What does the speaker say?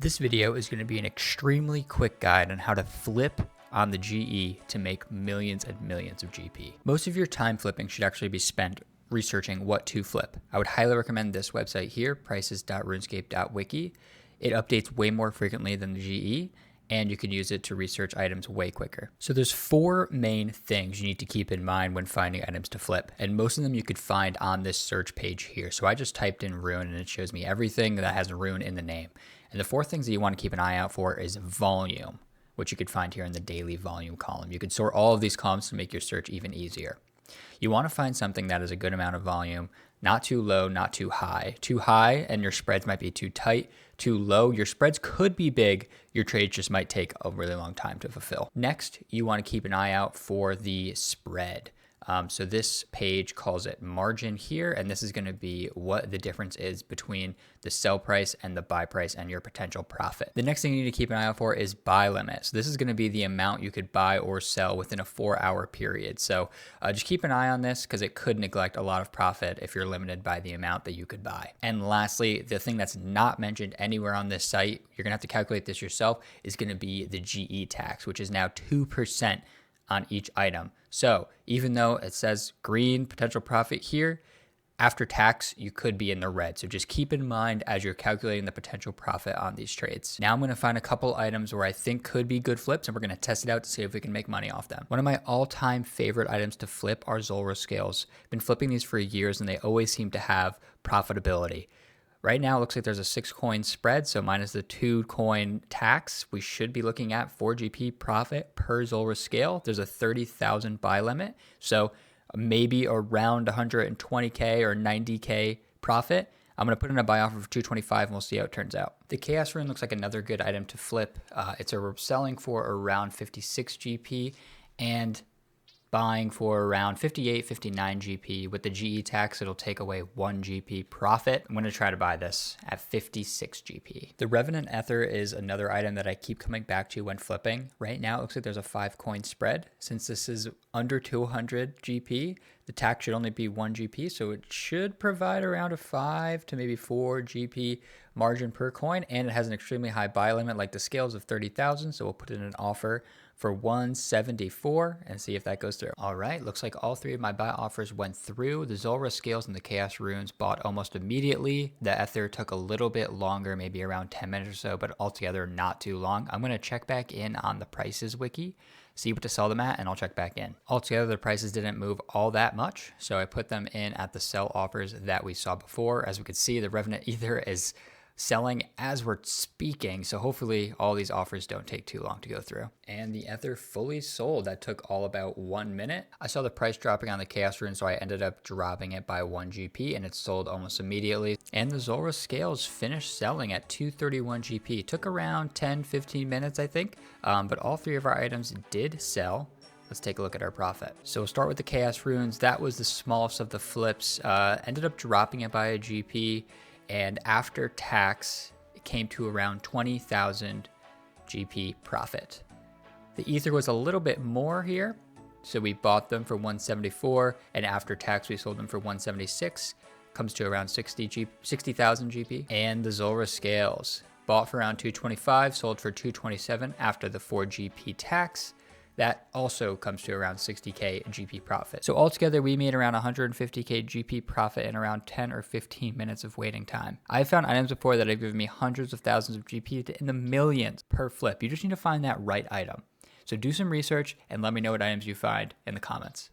This video is going to be an extremely quick guide on how to flip on the GE to make millions and millions of GP. Most of your time flipping should actually be spent researching what to flip. I would highly recommend this website here, prices.runescape.wiki. It updates way more frequently than the GE, and you can use it to research items way quicker. So there's four main things you need to keep in mind when finding items to flip, and most of them you could find on this search page here. So I just typed in rune and it shows me everything that has rune in the name. And the four things that you want to keep an eye out for is volume, which you could find here in the daily volume column. You could sort all of these columns to make your search even easier. You want to find something that is a good amount of volume, not too low, not too high. Too high and your spreads might be too tight. Too low, your spreads could be big. Your trades just might take a really long time to fulfill. Next, you want to keep an eye out for the spread. So this page calls it margin here, and this is going to be what the difference is between the sell price and the buy price and your potential profit. The next thing you need to keep an eye out for is buy limit. So this is going to be the amount you could buy or sell within a 4-hour period. So just keep an eye on this because it could neglect a lot of profit if you're limited by the amount that you could buy. And lastly, the thing that's not mentioned anywhere on this site, you're going to have to calculate this yourself, is going to be the GE tax, which is now 2% on each item. So even though it says green potential profit here, after tax, you could be in the red. So just keep in mind as you're calculating the potential profit on these trades. Now I'm going to find a couple items where I think could be good flips, and we're going to test it out to see if we can make money off them. One of my all-time favorite items to flip are Zulrah scales. Been flipping these for years and they always seem to have profitability. Right now, it looks like there's a 6-coin spread, so minus the 2-coin tax, we should be looking at 4 GP profit per Zulrah scale. There's a 30,000 buy limit, so maybe around 120K or 90K profit. I'm going to put in a buy offer for 225 and we'll see how it turns out. The Chaos Rune looks like another good item to flip. It's selling for around 56 GP and buying for around 58, 59 GP. With the GE tax, it'll take away 1 GP profit. I'm going to try to buy this at 56 GP. The Revenant Ether is another item that I keep coming back to when flipping. Right now, it looks like there's a 5-coin spread. Since this is under 200 GP, the tax should only be 1 GP, so it should provide around a 5 to maybe 4 GP margin per coin, and it has an extremely high buy limit like the scales of 30,000, so we'll put in an offer for 174 and see if that goes through. All right, looks like all 3 of my buy offers went through. The Zulrah scales and the Chaos Runes bought almost immediately. The Ether took a little bit longer, maybe around 10 minutes or so, but altogether not too long. I'm going to check back in on the prices wiki, see what to sell them at, and I'll check back in. Altogether, the prices didn't move all that much, so I put them in at the sell offers that we saw before. As we could see, the Revenant Ether is selling as we're speaking, so hopefully all these offers don't take too long to go through. And the Ether fully sold. That took all about 1 minute. I saw the price dropping on the Chaos Rune, so I ended up dropping it by 1 GP, and it sold almost immediately. And the Zulrah scales finished selling at 231 GP. It took around 10-15 minutes, I think, but all 3 of our items did sell. Let's take a look at our profit. So we'll start with the Chaos Runes. That was the smallest of the flips. Ended up dropping it by a GP. And after tax, it came to around 20,000 GP profit. The Ether was a little bit more here. So we bought them for 174, and after tax, we sold them for 176. Comes to around 60,000 GP. And the Zulrah scales, bought for around 225, sold for 227 after the 4 GP tax. That also comes to around 60K GP profit. So altogether, we made around 150K GP profit in around 10 or 15 minutes of waiting time. I've found items before that have given me hundreds of thousands of GP to in the millions per flip. You just need to find that right item. So do some research and let me know what items you find in the comments.